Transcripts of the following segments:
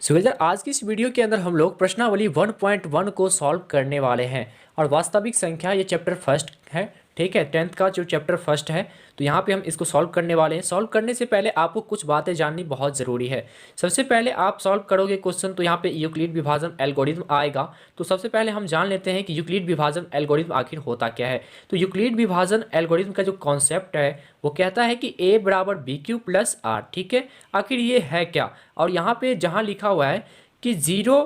सुविधा आज की इस वीडियो के अंदर हम लोग प्रश्नावली 1.1 को सॉल्व करने वाले हैं और वास्तविक संख्या ये चैप्टर फर्स्ट है। ठीक है, 10th का जो चैप्टर फर्स्ट है तो यहाँ पे हम इसको सॉल्व करने वाले हैं। सॉल्व करने से पहले आपको कुछ बातें जाननी बहुत ज़रूरी है। सबसे पहले आप सॉल्व करोगे क्वेश्चन तो यहाँ पे यूक्लिड विभाजन एल्गोरिथम आएगा। तो सबसे पहले हम जान लेते हैं कि यूक्लिड विभाजन एल्गोरिथम आखिर होता क्या है। तो यूक्लिड विभाजन एल्गोरिथम का जो कॉन्सेप्ट है वो कहता है कि a बराबर बी क्यू प्लस आर। ठीक है, आखिर ये है क्या। और यहाँ पे जहाँ लिखा हुआ है कि 0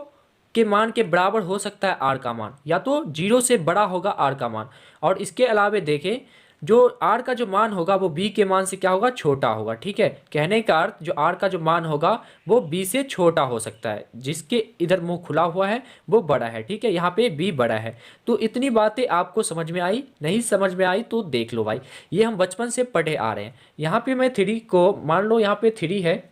के मान के बराबर हो सकता है आर का मान, या तो 0 से बड़ा होगा आर का मान। और इसके अलावे देखें जो आर का जो मान होगा वो बी के मान से क्या होगा, छोटा होगा। ठीक है, कहने का अर्थ जो आर का जो मान होगा वो बी से छोटा हो सकता है। जिसके इधर मुंह खुला हुआ है वो बड़ा है। ठीक है, यहाँ पे बी बड़ा है। तो इतनी बातें आपको समझ में आई, नहीं समझ में आई तो देख लो भाई, ये हम बचपन से पढ़े आ रहे हैं। यहाँ पे मैं 3 को मान लो, यहाँ पे 3 है,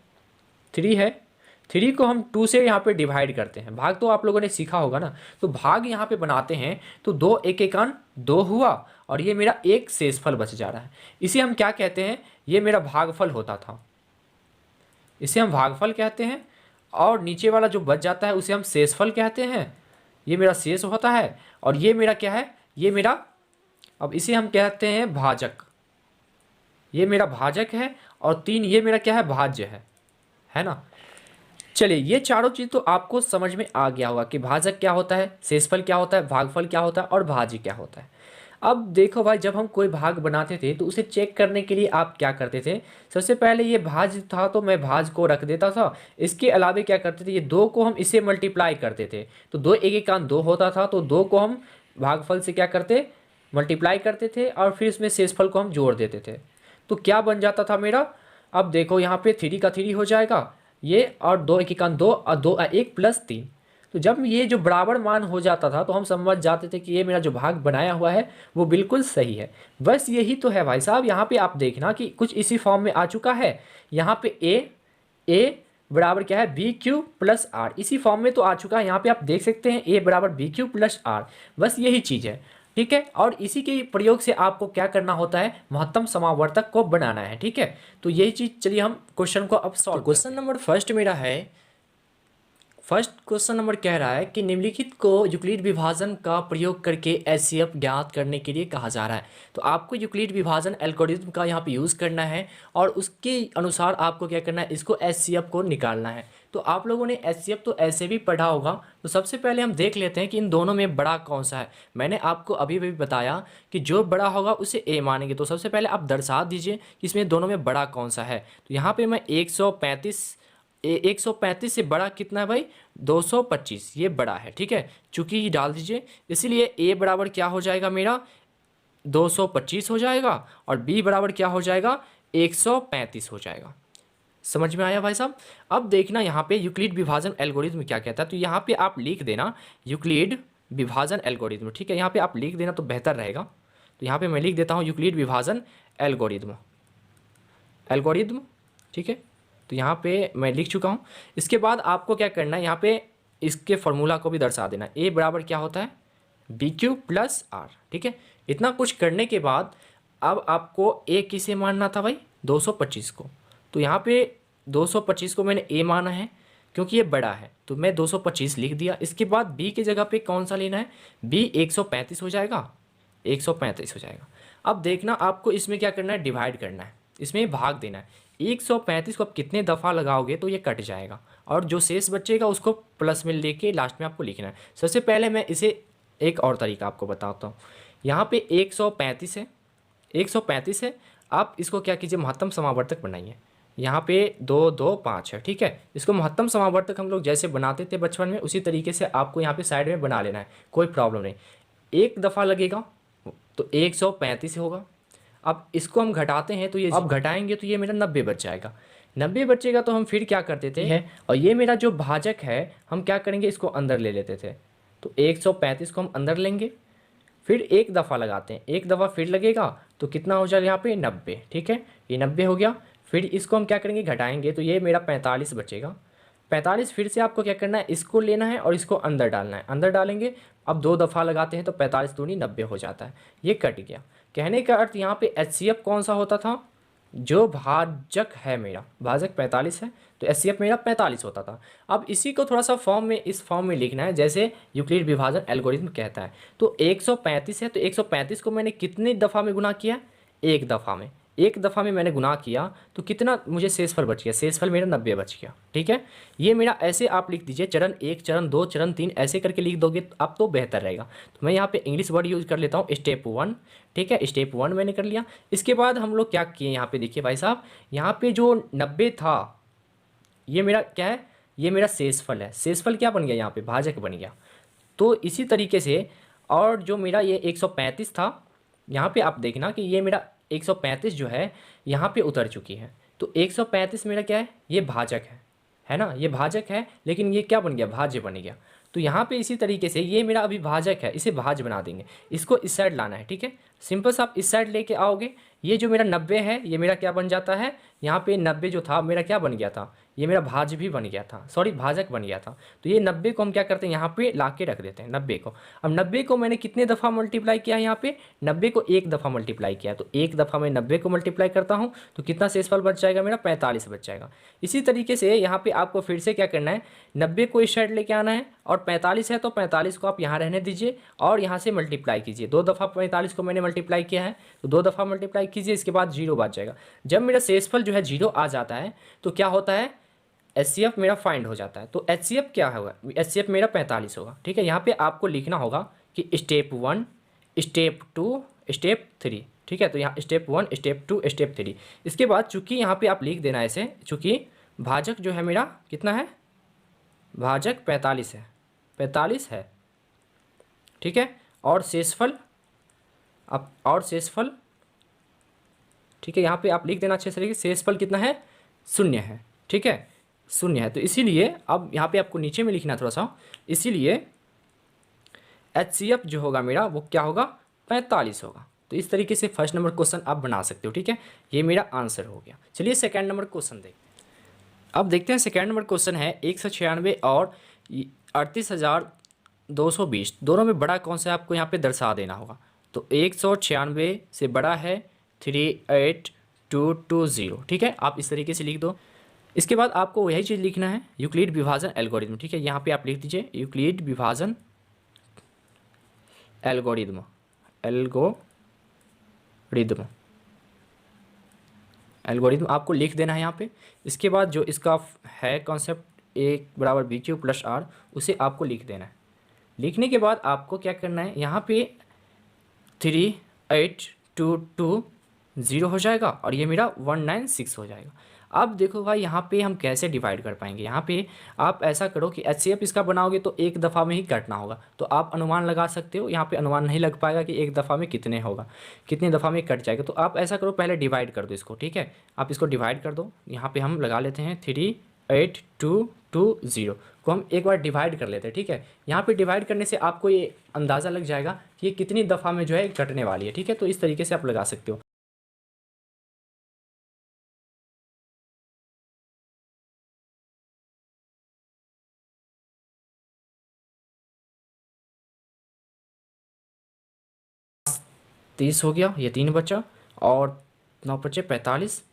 3 को हम 2 से यहाँ पे डिवाइड करते हैं। भाग तो आप लोगों ने सीखा होगा ना, तो भाग यहाँ पे बनाते हैं तो 2 एक एकान 2 हुआ और ये मेरा एक शेषफल बच जा रहा है। इसे हम क्या कहते हैं, ये मेरा भागफल होता था, इसे हम भागफल कहते हैं। और नीचे वाला जो बच जाता है उसे हम शेषफल कहते हैं, ये मेरा शेष होता है। और ये मेरा क्या है, ये मेरा, अब इसे हम कहते हैं भाजक, ये मेरा भाजक है। और 3 ये मेरा क्या है, भाज्य है ना। चलिए, ये चारों चीज़ तो आपको समझ में आ गया होगा कि भाजक क्या होता है, शेषफल क्या होता है, भागफल क्या होता है और भाज्य क्या होता है। अब देखो भाई, जब हम कोई भाग बनाते थे तो उसे चेक करने के लिए आप क्या करते थे, सबसे पहले ये भाज्य था तो मैं भाज को रख देता था। इसके अलावे क्या करते थे, ये 2 को हम इसे मल्टीप्लाई करते थे तो 2 एक एकान 2 होता था, तो 2 को हम भागफल से क्या करते, मल्टीप्लाई करते थे और फिर इसमें शेषफल को हम जोड़ देते थे। तो क्या बन जाता था मेरा, अब देखो यहाँ पे 3 का 3 हो जाएगा ये, और 2 एक एकान 2 और 2 1 प्लस 3। तो जब ये जो बराबर मान हो जाता था तो हम समझ जाते थे कि ये मेरा जो भाग बनाया हुआ है वो बिल्कुल सही है। बस यही तो है भाई साहब। यहाँ पे आप देखना कि कुछ इसी फॉर्म में आ चुका है। यहाँ पे ए बराबर क्या है, बी क्यू प्लस आर, इसी फॉर्म में तो आ चुका है। यहाँ पे आप देख सकते हैं ए बराबर बी क्यू प्लस आर, बस यही चीज़ है। ठीक है, और इसी के प्रयोग से आपको क्या करना होता है, महत्तम समावर्तक को बनाना है। ठीक है, तो यही चीज़, चलिए हम क्वेश्चन को अब सॉल्व। क्वेश्चन नंबर फर्स्ट मेरा है, फर्स्ट क्वेश्चन नंबर कह रहा है कि निम्नलिखित को यूक्लिड विभाजन का प्रयोग करके एचसीएफ ज्ञात करने के लिए कहा जा रहा है। तो आपको यूक्लिड विभाजन एल्गोरिथम का यहाँ पे यूज़ करना है और उसके अनुसार आपको क्या करना है, इसको एचसीएफ को निकालना है। तो आप लोगों ने एचसीएफ तो ऐसे भी पढ़ा होगा। तो सबसे पहले हम देख लेते हैं कि इन दोनों में बड़ा कौन सा है। मैंने आपको अभी भी बताया कि जो बड़ा होगा उसे ए मानेंगे। तो सबसे पहले आप दर्शा दीजिए कि इसमें दोनों में बड़ा कौन सा है। तो यहाँ पर मैं 135 से बड़ा कितना है भाई, 225, ये बड़ा है। ठीक है, चूंकि ये डाल दीजिए, इसीलिए ए बराबर क्या हो जाएगा मेरा, 225 हो जाएगा और बी बराबर क्या हो जाएगा, 135 हो जाएगा। समझ में आया भाई साहब। अब देखना यहाँ पे यूक्लिड विभाजन एल्गोरिथम क्या कहता है। तो यहाँ पे आप लिख देना यूक्लिड विभाजन एल्गोरिथम। ठीक है, यहाँ पे आप लिख देना तो बेहतर रहेगा। तो यहाँ पे मैं लिख देता हूँ यूक्लिड विभाजन एल्गोरिथम। ठीक है, तो यहाँ पे मैं लिख चुका हूँ। इसके बाद आपको क्या करना है, यहाँ पे इसके फॉर्मूला को भी दर्शा देना। ए बराबर क्या होता है, बी क्यू प्लस आर। ठीक है, इतना कुछ करने के बाद अब आपको ए किसे मानना था भाई, 225 को। तो यहाँ पे 225 को मैंने ए माना है क्योंकि ये बड़ा है, तो मैं 225 लिख दिया। इसके बाद बी की जगह पे कौन सा लेना है, बी 135 हो जाएगा, 135 हो जाएगा। अब देखना आपको इसमें क्या करना है, डिवाइड करना है, इसमें भाग देना है। 135 को आप कितने दफ़ा लगाओगे तो ये कट जाएगा और जो शेष बचेगा उसको प्लस में लेके लास्ट में आपको लिखना है। सबसे पहले मैं इसे एक और तरीका आपको बताता हूँ। यहाँ पे 135 है, 135 है। आप इसको क्या कीजिए, महत्तम समावर्तक बनाइए। यहाँ पे 2 2 5 है। ठीक है, इसको महत्तम समावर्तक हम लोग जैसे बनाते थे बचपन में उसी तरीके से आपको यहाँ पे साइड में बना लेना है, कोई प्रॉब्लम नहीं। एक दफ़ा लगेगा तो 135 होगा। अब इसको हम घटाते हैं तो ये, अब घटाएंगे तो ये मेरा 90 बच जाएगा। 90 बचेगा तो हम फिर क्या करते थे है, और ये मेरा जो भाजक है हम क्या करेंगे, इसको अंदर ले लेते थे। तो 135 को हम अंदर लेंगे, फिर एक दफ़ा लगाते हैं, एक दफ़ा फिर लगेगा तो कितना हो जाएगा यहाँ पे 90। ठीक है, ये 90 हो गया। फिर इसको हम क्या करेंगे, घटाएंगे तो ये मेरा 45 बचेगा। 45 फिर से आपको क्या करना है, इसको लेना है और इसको अंदर डालना है, अंदर डालेंगे। अब 2 दफ़ा लगाते हैं तो 45 दूनी 90 हो जाता है, ये कट गया। कहने का अर्थ यहाँ पे एचसीएफ कौन सा होता था, जो भाजक है, मेरा भाजक 45 है तो HCF मेरा 45 होता था। अब इसी को थोड़ा सा फॉर्म में, इस फॉर्म में लिखना है जैसे यूक्लिड विभाजन एल्गोरिथम कहता है। तो 135 है, तो 135 को मैंने कितनी दफ़ा में गुना किया? एक दफ़ा में। एक दफ़ा में मैंने गुना किया तो कितना मुझे शेषफल बच गया? शेषफल मेरा 90 बच गया। ठीक है, ये मेरा ऐसे आप लिख दीजिए, चरण 1, चरण 2, चरण 3 ऐसे करके लिख दोगे तो आप तो बेहतर रहेगा। तो मैं यहाँ पे इंग्लिश वर्ड यूज़ कर लेता हूँ, स्टेप 1। ठीक है, स्टेप 1 मैंने कर लिया। इसके बाद हम लोग क्या किए यहाँ पे देखिए भाई साहब, यहाँ पे जो 90 था ये मेरा क्या है? ये मेरा शेषफल है। शेषफल क्या बन गया? यहाँ पे भाजक बन गया। तो इसी तरीके से और जो मेरा ये 135 था, यहाँ पे आप देखना कि ये मेरा 135 जो है यहाँ पे उतर चुकी है। तो 135 मेरा क्या है? ये भाजक है ना? ये भाजक है, लेकिन ये क्या बन गया? भाज्य बन गया। तो यहाँ पे इसी तरीके से ये मेरा अभी भाजक है, इसे भाज्य बना देंगे। इसको इस साइड लाना है। ठीक है, सिंपल सा आप इस साइड लेके आओगे, ये जो मेरा 90 है ये मेरा क्या बन जाता है? यहाँ पे 90 जो था मेरा क्या बन गया था? ये मेरा भाज्य भी बन गया था, सॉरी भाजक बन गया था। तो ये 90 को हम क्या करते हैं? यहाँ पे ला के रख देते हैं 90 को। अब 90 को मैंने कितने दफ़ा मल्टीप्लाई किया है? यहाँ पे 90 को एक दफ़ा मल्टीप्लाई किया, तो एक दफ़ा मैं 90 को मल्टीप्लाई करता हूँ तो कितना शेषफल बच जाएगा मेरा? 45 बच जाएगा। इसी तरीके से यहाँ पे आपको फिर से क्या करना है? 90 को इस साइड लेके आना है और 45 है तो 45 को आप यहाँ रहने दीजिए और यहाँ से मल्टीप्लाई कीजिए। दो दफ़ा 45 को मैंने मल्टीप्लाई किया है तो दो दफ़ा मल्टीप्लाई कीजिए, इसके बाद जीरो बच जाएगा। जब मेरा शेषफल जो है जीरो आ जाता है तो क्या होता है? HCF मेरा फाइंड हो जाता है। तो HCF क्या होगा? HCF मेरा 45 होगा। ठीक है, यहाँ पे आपको लिखना होगा कि स्टेप 1, स्टेप 2, स्टेप 3। ठीक है, तो यहाँ स्टेप 1, स्टेप 2, स्टेप 3। इसके बाद चूंकि यहाँ पे आप लिख देना है ऐसे, चूंकि भाजक जो है मेरा कितना है? भाजक 45 है, 45 है। ठीक है, और शेषफल, अब और शेषफल, ठीक है, यहाँ पे आप लिख देना अच्छे तरीके से, शेषफल कितना है? 0 है। ठीक है, 0 है। तो इसीलिए अब यहाँ पे आपको नीचे में लिखना थोड़ा सा, इसीलिए HCF जो होगा मेरा वो क्या होगा? 45 होगा। तो इस तरीके से फर्स्ट नंबर क्वेश्चन आप बना सकते हो। ठीक है, ये मेरा आंसर हो गया। चलिए सेकंड नंबर क्वेश्चन देखते हैं। अब देखते हैं सेकंड नंबर क्वेश्चन है 196 और 38,220 दोनों में बड़ा कौन सा है आपको यहाँ पे दर्शा देना होगा। तो 196 से बड़ा है 38220। ठीक है, आप इस तरीके से लिख दो। इसके बाद आपको वही चीज़ लिखना है, यूक्लिड विभाजन एल्गोरिथम। ठीक है, यहाँ पे आप लिख दीजिए यूक्लिड विभाजन एल्गोरिथम, एल्गोरिथम आपको लिख देना है यहाँ पे। इसके बाद जो इसका है कॉन्सेप्ट ए बराबर बी क्यू प्लस आर, उसे आपको लिख देना है। लिखने के बाद आपको क्या करना है? यहाँ पे 38,220 हो जाएगा और ये मेरा 196 हो जाएगा। अब देखो भाई यहाँ पे हम कैसे डिवाइड कर पाएंगे। यहाँ पे आप ऐसा करो कि HCF इसका बनाओगे तो एक दफ़ा में ही काटना होगा, तो आप अनुमान लगा सकते हो। यहाँ पे अनुमान नहीं लग पाएगा कि एक दफ़ा में कितने होगा, कितने दफ़ा में कट जाएगा। तो आप ऐसा करो, पहले डिवाइड कर दो इसको। ठीक है, आप इसको डिवाइड कर दो। यहाँ पर हम लगा लेते हैं 38,220 को हम एक बार डिवाइड कर लेते हैं। ठीक है, यहाँ पे डिवाइड करने से आपको ये अंदाज़ा लग जाएगा कि ये कितनी दफ़ा में जो है कटने वाली है। ठीक है, तो इस तरीके से आप लगा सकते हो। तीस हो गया, ये 3 बचा और 9 बचे 45।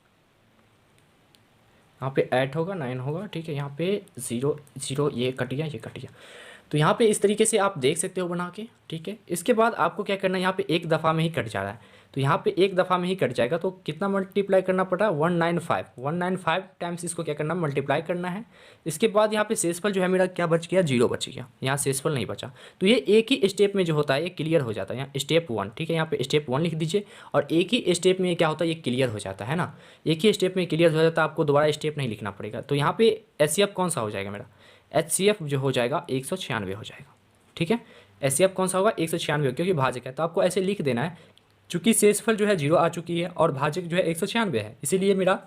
यहाँ पे 8 होगा, 9 होगा। ठीक है, यहाँ पे 0 0 ये कट गया, ये कट गया। तो यहाँ पे इस तरीके से आप देख सकते हो बना के। ठीक है, इसके बाद आपको क्या करना है? यहाँ पे एक दफ़ा में ही कट जा रहा है, तो यहाँ पे एक दफ़ा में ही कट जाएगा। तो कितना मल्टीप्लाई करना पड़ा? 195 टाइम्स इसको क्या करना? मल्टीप्लाई करना है। इसके बाद यहाँ पे शेषफल जो है मेरा क्या बच गया? 0 बच गया, यहाँ शेषफल नहीं बचा। तो ये एक ही स्टेप में जो होता है ये क्लियर हो जाता है। यहाँ स्टेप 1, ठीक है, यहाँ पे स्टेप 1 लिख दीजिए और एक ही स्टेप में क्या होता है? ये क्लियर हो जाता है ना, एक ही स्टेप में क्लियर हो जाता है, आपको दोबारा स्टेप नहीं लिखना पड़ेगा। तो यहाँ पे HCF कौन सा हो जाएगा मेरा? HCF जो हो जाएगा 196 हो जाएगा। ठीक है, HCF कौन सा होगा? 196, क्योंकि भाजक है तो आपको ऐसे लिख देना है। चूंकि शेषफल जो है 0 आ चुकी है और भाजक जो है 196 है, इसीलिए मेरा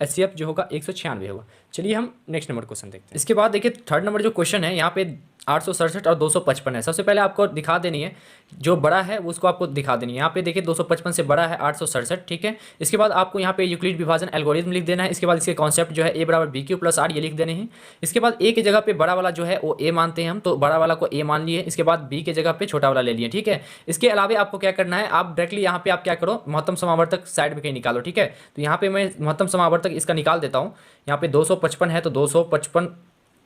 HCF जो होगा 196 होगा। चलिए हम नेक्स्ट नंबर क्वेश्चन देखते हैं। इसके बाद देखिए थर्ड नंबर जो क्वेश्चन है यहाँ पे 867 और 255 है। सबसे पहले आपको दिखा देनी है, जो बड़ा है वो उसको आपको दिखा देनी है। यहाँ पे देखिए 255 से बड़ा है 867। ठीक है, इसके बाद आपको यहाँ पे यूक्लिड विभाजन एल्गोरिथम लिख देना है। इसके बाद इसके कॉन्सेप्ट जो है ए बराबर बी क्यू प्लस आर, ये लिख देने हैं। इसके बाद ए की जगह पे बड़ा वाला जो है वो ए मानते हैं हम, तो बड़ा वाला को ए मान लिए। इसके बाद बी की जगह पे छोटा वाला ले लिए। ठीक है, इसके अलावा आपको क्या करना है? आप डायरेक्टली यहाँ पे आप क्या करो? महत्तम समावर्तक साइड में कहीं निकालो। ठीक है, तो यहाँ पे मैं महत्तम समावर्तक इसका निकाल देता हूँ। यहाँ पे 255 है तो 255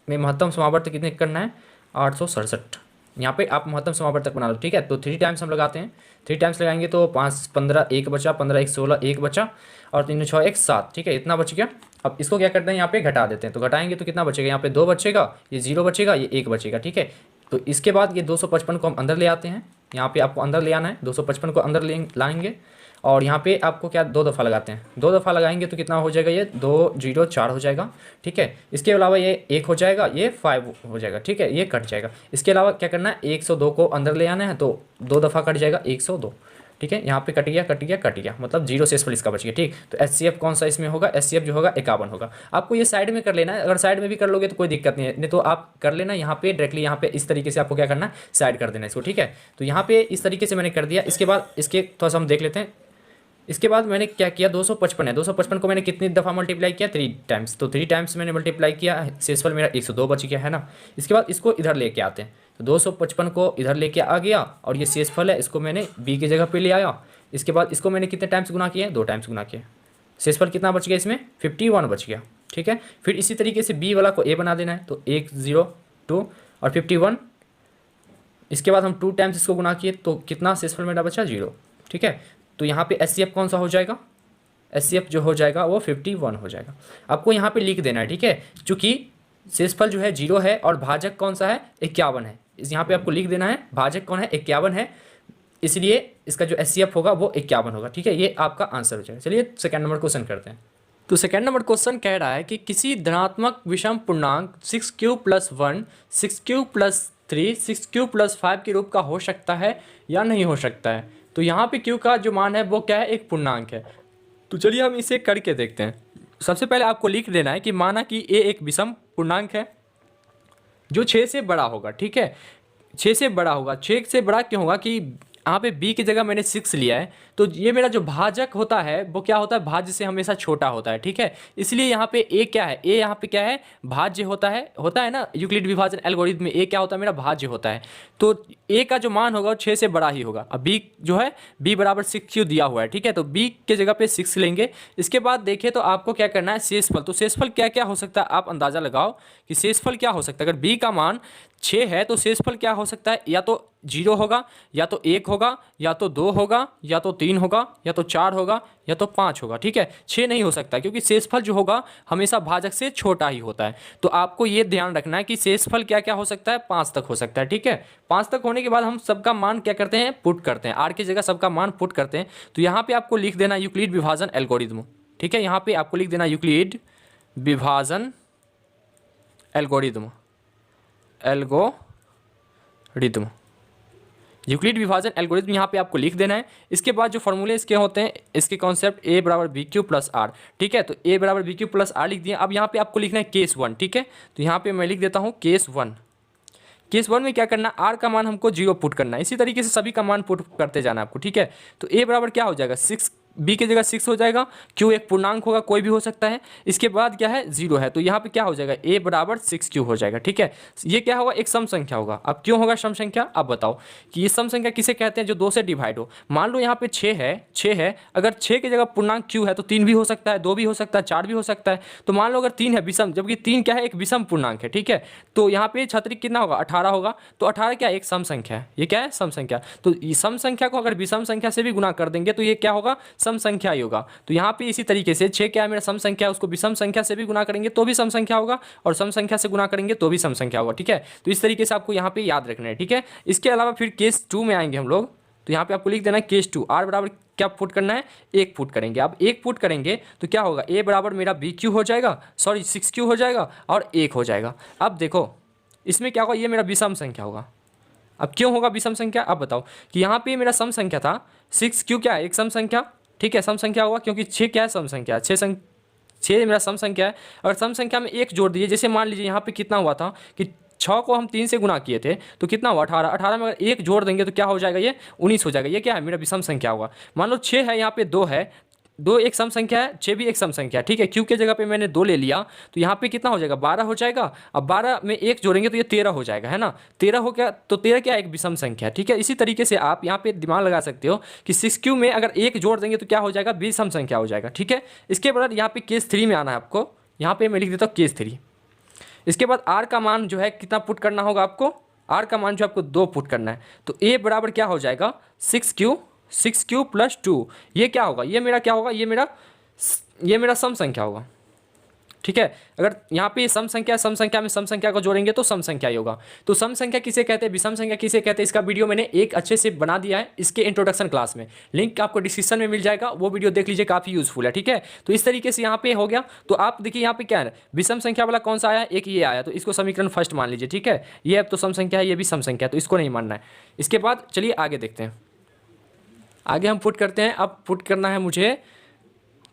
में महत्तम समावर्त कितने करना है, 867। यहाँ पे आप महत्तम समावर्तक बना लो, ठीक है। तो 3 टाइम्स हम लगाते हैं, 3 टाइम्स लगाएंगे तो 5 15 1 बचा, 15 1 16 1 बचा, और 3 6 1 7, ठीक है, इतना बच गया। अब इसको क्या करते हैं, यहाँ पे घटा देते हैं, तो घटाएंगे तो कितना बचेगा, यहाँ पे 2 बचेगा, ये 0 बचेगा, ये 1 बचेगा, ठीक है। तो इसके बाद ये 255 को हम अंदर ले आते हैं, यहाँ पे आपको अंदर ले आना है, 255 को अंदर ले लाएंगे, और यहाँ पे आपको क्या 2 दफ़ा लगाते हैं, 2 दफ़ा लगाएंगे तो कितना हो जाएगा, ये 2 0 4 हो जाएगा, ठीक है। इसके अलावा ये 1 हो जाएगा, ये 5 हो जाएगा, ठीक है, ये कट जाएगा। इसके अलावा क्या करना है, 102 को अंदर ले आना है, तो 2 दफ़ा कट जाएगा 102, ठीक है। यहाँ पे कट गया कट गया कट गया, मतलब 0 शेषफल इसका बच गया, ठीक। तो HCF कौन सा इसमें होगा, HCF जो होगा 51 होगा। आपको ये साइड में कर लेना है, अगर साइड में भी कर लोगे तो कोई दिक्कत नहीं है, नहीं तो आप कर लेना यहाँ पे डायरेक्टली, यहाँ पे इस तरीके से आपको क्या करना है, साइड कर देना इसको, ठीक है। तो यहाँ पे इस तरीके से मैंने कर दिया। इसके बाद इसके थोड़ा सा हम देख लेते हैं। इसके बाद मैंने क्या किया, 255 है, 255 को मैंने कितनी दफ़ा मल्टीप्लाई किया, 3 टाइम्स, तो 3 टाइम्स मैंने मल्टीप्लाई किया, शेषफल मेरा 102 बच गया, है ना। इसके बाद इसको इधर लेके आते हैं, तो 255 को इधर लेके आ गया, और ये शेषफल है, इसको मैंने b की जगह पे ले आया। इसके बाद इसको मैंने कितने टाइम्स गुना किया, 2 टाइम्स गुना किया, शेषफल कितना बच गया इसमें, 51 बच गया, ठीक है। फिर इसी तरीके से b वाला को a बना देना है, तो 1 0 2 और 51। इसके बाद हम 2 टाइम्स इसको गुना किए, तो कितना शेषफल मेरा बचा, 0, ठीक है। तो यहाँ पे HCF कौन सा हो जाएगा, HCF जो हो जाएगा वो 51 हो जाएगा। आपको यहाँ पे लिख देना है, ठीक है, चूँकि शेषफल जो है 0 है और भाजक कौन सा है, 51 है। यहाँ पे आपको लिख देना है, भाजक कौन है, 51 है, इसलिए इसका जो HCF होगा वो 51 होगा, ठीक है। ये आपका आंसर हो जाएगा। चलिए सेकंड नंबर क्वेश्चन करते हैं। तो सेकंड नंबर क्वेश्चन कह रहा है कि किसी धनात्मक विषम पूर्णांक 6q + 1 6q + 3 6q + 5 के रूप का हो सकता है या नहीं हो सकता है। तो यहाँ पे q का जो मान है वो क्या है, एक पूर्णांक है। तो चलिए हम इसे करके देखते हैं। सबसे पहले आपको लिख देना है कि माना कि a एक विषम पूर्णांक है जो 6 से बड़ा होगा, ठीक है, 6 से बड़ा होगा। 6 से बड़ा क्यों होगा कि यहाँ पे b की जगह मैंने 6 लिया है, तो ये मेरा जो भाजक होता है वो क्या होता है, भाज्य से हमेशा छोटा होता है, ठीक है। इसलिए यहाँ पे a क्या है, a यहाँ पे क्या है, भाज्य होता है ना, यूक्लिड विभाजन एल्गोरिथम में a क्या होता है, मेरा भाज्य होता है। तो a का जो मान होगा वो 6 से बड़ा ही होगा। अब b जो है b बराबर 6q दिया हुआ है, ठीक है, तो b के जगह पे 6 लेंगे। इसके बाद देखिए तो आपको क्या करना है, शेषफल। तो शेषफल क्या क्या हो सकता है, आप अंदाजा लगाओ कि शेषफल क्या हो सकता है। अगर b का मान 6 है तो शेषफल क्या हो सकता है, या तो 0 होगा, या तो 1 होगा, या तो 2 होगा, या तो 3 होगा, या तो 4 होगा, या तो 5 होगा, ठीक है। 6 नहीं हो सकता क्योंकि शेषफल जो होगा हमेशा भाजक से छोटा ही होता है। तो आपको ये ध्यान रखना है कि शेषफल क्या क्या हो सकता है, 5 तक हो सकता है, ठीक है। 5 तक होने के बाद हम सबका मान क्या करते हैं, पुट करते हैं, r की जगह सबका मान पुट करते हैं। तो यहाँ पे आपको लिख देना यूक्लिड विभाजन एल्गोरिथम, ठीक है। यहाँ पे आपको लिख देना यूक्लिड विभाजन एल्गोरिथम, यूक्लिड विभाजन एल्गोरिथम यहाँ पे आपको लिख देना है। इसके बाद जो फॉर्मूले इसके होते हैं, इसके कॉन्सेप्ट a बराबर BQ + R, ठीक है। तो a बराबर BQ + R लिख दिया। अब यहाँ पे आपको लिखना है केस 1, ठीक है। तो यहाँ पे मैं लिख देता हूँ केस 1। केस 1 में क्या करना, r का मान हमको 0 पुट करना है। इसी तरीके से सभी का मान पुट करते जाना आपको, ठीक है। तो a बराबर क्या हो जाएगा, 6, b की जगह 6 हो जाएगा, q एक पूर्णांक होगा, कोई भी हो सकता है। इसके बाद क्या है, 0 है, तो यहाँ पे क्या हो जाएगा, a बराबर 6q हो जाएगा, ठीक है। ये क्या होगा, एक सम संख्या होगा। अब क्यों होगा सम संख्या, अब बताओ कि ये सम संख्या किसे कहते हैं, जो 2 से डिवाइड हो। मान लो यहाँ पे 6 है, अगर 6 की जगह पूर्णांक q है तो 3 भी हो सकता है, 2 भी हो सकता है, 4 भी हो सकता है। तो मान लो अगर 3 है विषम, जबकि 3 क्या है, एक विषम पूर्णांक है, ठीक है। तो यहाँ पे छतरी कितना होगा, 18 होगा। तो 18 क्या है, एक सम संख्या है। ये क्या है, सम संख्या। तो सम संख्या को अगर विषम संख्या से भी गुना कर देंगे तो ये क्या होगा, सम संख्या ही होगा। तो यहाँ पे इसी तरीके से 6 क्या है, मेरा सम संख्या है, उसको विषम संख्या से भी गुना करेंगे तो भी सम संख्या होगा, और सम संख्या से गुना करेंगे तो भी सम संख्या होगा, ठीक है। तो इस तरीके से आपको यहाँ पे याद रखना है, ठीक है। इसके अलावा फिर केस 2 में आएंगे हम लोग। तो यहाँ पे आपको लिख देना है केस 2, r बराबर क्या पुट करना है, 1 पुट करेंगे। अब 1 पुट करेंगे तो क्या होगा, a बराबर मेरा BQ हो जाएगा, सॉरी 6q हो जाएगा, और 1 हो जाएगा। अब देखो इसमें क्या होगा, ये मेरा विषम संख्या होगा। अब क्यों होगा विषम संख्या, अब बताओ कि यहाँ पे मेरा सम संख्या था, 6q क्या है, एक सम संख्या, ठीक है, सम संख्या होगा क्योंकि 6 क्या है, सम संख्या, 6 मेरा सम संख्या है। और सम संख्या में 1 जोड़ दिए, जैसे मान लीजिए यहाँ पे कितना हुआ था कि 6 को हम 3 से गुना किए थे तो कितना हुआ, 18। 18 में अगर 1 जोड़ देंगे तो क्या हो जाएगा, ये 19 हो जाएगा। ये क्या है, मेरा विषम संख्या होगा। मान लो 6 है, यहाँ पे 2 है, 2 एक सम संख्या है, 6 भी एक सम संख्या है, ठीक है। q के जगह पे मैंने 2 ले लिया, तो यहाँ पे कितना हो जाएगा, 12 हो जाएगा। अब 12 में 1 जोड़ेंगे तो ये 13 हो जाएगा, है ना। 13 हो गया, तो 13 क्या है, एक विषम संख्या, ठीक है। इसी तरीके से आप यहाँ पे दिमाग लगा सकते हो कि 6q में अगर 1 जोड़ देंगे तो क्या हो जाएगा, विषम संख्या हो जाएगा, ठीक है। इसके बाद यहाँ पे केस 3 में आना है आपको। यहाँ पे मैं लिख देता हूँ केस 3। इसके बाद आर का मान जो है कितना पुट करना होगा आपको, आर का मान जो आपको 2 पुट करना है। तो ए बराबर क्या हो जाएगा 6Q प्लस 2। ये क्या होगा, ये मेरा क्या होगा, ये मेरा सम संख्या होगा। ठीक है, अगर यहाँ पे सम संख्या में सम संख्या को जोड़ेंगे तो सम संख्या ही होगा। तो सम संख्या किसे कहते हैं, विषम संख्या किसे कहते हैं, इसका वीडियो मैंने एक अच्छे से बना दिया है इसके इंट्रोडक्शन क्लास में, लिंक आपको डिस्क्रिप्शन में मिल जाएगा, वो वीडियो देख लीजिए, काफ़ी यूजफुल है। ठीक है, तो इस तरीके से यहाँ पे हो गया। तो आप देखिए यहाँ पे क्या है, विषम संख्या वाला कौन सा आया, एक ये आया, तो इसको समीकरण फर्स्ट मान लीजिए। ठीक है, ये अब तो सम संख्या है, ये भी सम संख्या है, तो इसको नहीं मानना है। इसके बाद चलिए आगे देखते हैं, आगे हम पुट करते हैं। अब पुट करना है मुझे,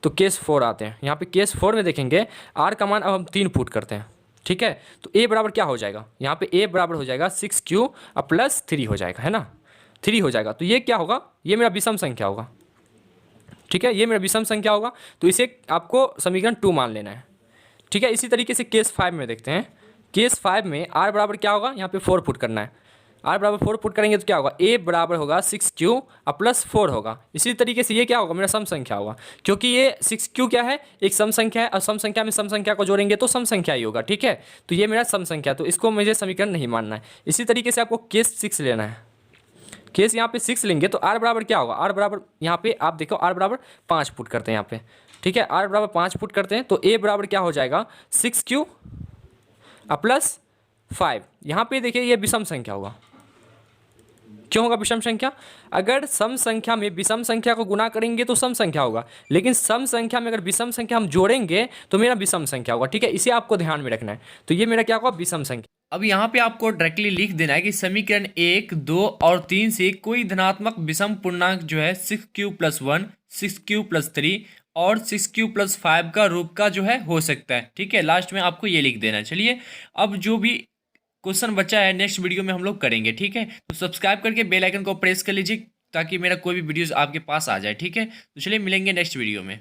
तो केस 4 आते हैं। यहाँ पे केस 4 में देखेंगे आर का मान अब हम 3 पुट करते हैं। ठीक है, तो ए बराबर क्या हो जाएगा, यहाँ पे ए बराबर हो जाएगा 6Q प्लस 3 हो जाएगा, है ना, 3 हो जाएगा। तो ये क्या होगा, ये मेरा विषम संख्या होगा। ठीक है, ये मेरा विषम संख्या होगा, तो इसे आपको समीकरण 2 मान लेना है। ठीक है, इसी तरीके से केस 5 में देखते हैं। केस 5 में आर बराबर क्या होगा, यहाँ पे 4 पुट करना है। आर बराबर 4 पुट करेंगे तो क्या होगा, ए बराबर होगा 6Q प्लस 4 होगा। इसी तरीके से ये क्या होगा, मेरा सम संख्या होगा, क्योंकि ये 6Q क्या है, एक सम संख्या है, और सम संख्या में सम संख्या को जोड़ेंगे तो सम संख्या ही होगा। ठीक है, तो ये मेरा सम संख्या, तो इसको मुझे समीकरण नहीं मानना है। इसी तरीके से आपको केस 6 लेना है। केस यहाँ पे 6 लेंगे तो आर बराबर क्या होगा, आर बराबर यहाँ पे आप देखो आर बराबर 5 पुट करते हैं यहाँ पे। ठीक है, आर बराबर 5 पुट करते हैं, तो ए बराबर क्या हो जाएगा 6Q प्लस 5। यहाँ पे देखिए ये विषम संख्या होगा। क्यों होगा विषम संख्या, अगर सम संख्या में विषम संख्या को गुना करेंगे तो सम संख्या होगा, लेकिन सम संख्या में अगर विषम संख्या हम जोड़ेंगे तो मेरा विषम संख्या होगा। ठीक है, इसे आपको ध्यान में रखना है। तो ये मेरा क्या होगा, विषम संख्या। अब यहाँ पे आपको डायरेक्टली लिख देना है कि समीकरण 1, 2 और 3 से कोई धनात्मक विषम पूर्णांक जो है 6Q प्लस 1, 6Q प्लस 3 और 6Q प्लस 5 का रूप का जो है हो सकता है। ठीक है, लास्ट में आपको ये लिख देना है। चलिए, अब जो भी क्वेश्चन बचा है नेक्स्ट वीडियो में हम लोग करेंगे। ठीक है, तो सब्सक्राइब करके बेल आइकन को प्रेस कर लीजिए ताकि मेरा कोई भी वीडियोस आपके पास आ जाए। ठीक है, तो चलिए मिलेंगे नेक्स्ट वीडियो में।